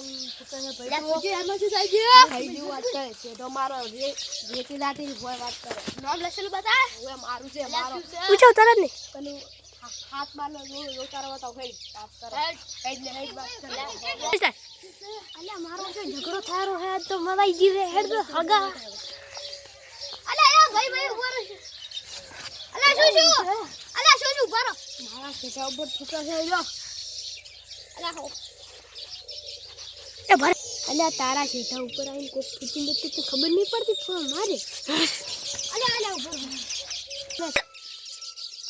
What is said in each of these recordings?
ભાઈ તો એમાં શું થાય છે ભાઈ ની વાત કરે છે તો મારો રેતી દાટી હોય વાત કરે નામ લખેલું બતા હું મારું છે મારો પૂછો તરત ને પેલું હાથ મારનો જો તારો તો ભાઈ પાસ કરે કઈ ને કઈ વાત કરે અલ્યા મારો જો ઝઘડો થારો હે તો મવાઈ જીવે હેડ તો હગા અલ્યા એ ભાઈ ઉપર અલ્યા શું બારો મારા ખેતા ઉપર ઠુકા છે જો અલ્યા હો એ ભરે અલ્યા તારા ખેતા ઉપર આવીને કોઈ ફૂટી લેતી તો ખબર નહીં પડતી પણ મારે અલ્યા ઉપર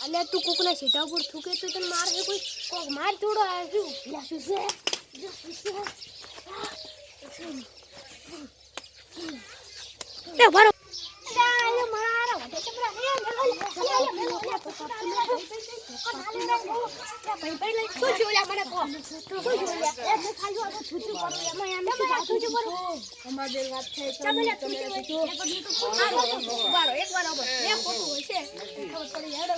અલ્યા તું કોકના ખેતા ઉપર થૂકે તો તને મારે કોઈ કોક માર થોડો આવ્યો અલ્યા શું છે એ ભરો અલ્યા મારા વડે ચપરા હે ભાઈ લઈ શું જોયા મને કો શું જોયા એ મે ખાલી આ છૂટું કરું એમાં એમ શું સાચું છે બરો અમારે વાત છે તમે તો બારો એક વાર આવો એ ખોટું હોય છે ખબર પડી હેડો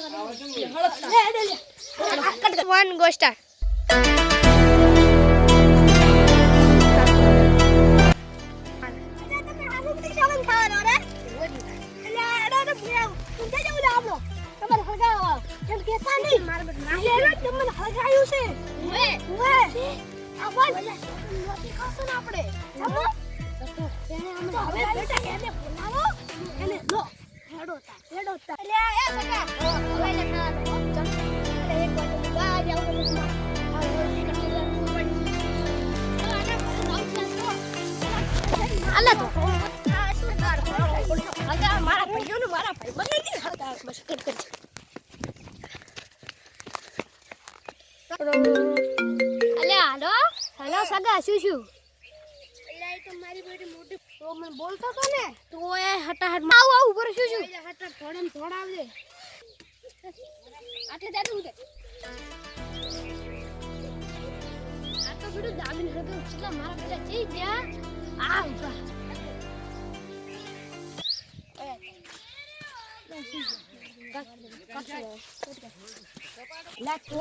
હેડો વન ગો સ્ટાર્ટ હેલો સગા શું અલ્યા તો મારી બેટી મોટી તો મને બોલતો તો ને તો એ હટાહટ આવું ઉપર શું હટાહટ થોડમ થોડા આવજે આટલે જાતું ઉડે આ તો બધું દાબીને હતો કેટલા મારા પેલા જઈ ગયા આ ઉભા લા તો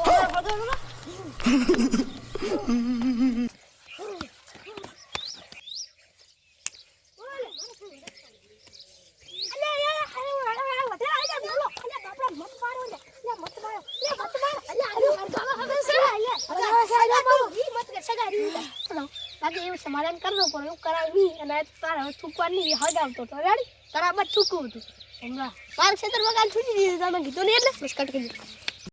સમાધાન કરવું પણ એવું કરાવી અને તારા થૂકવાની હગાવતો તો રેડી તારા બસ થૂકવું હતું હમણાં મારા ક્ષેત્રમાં કાલ છૂટી દીધું તમે કીધું ને એટલે બસ કટ કરી દીધું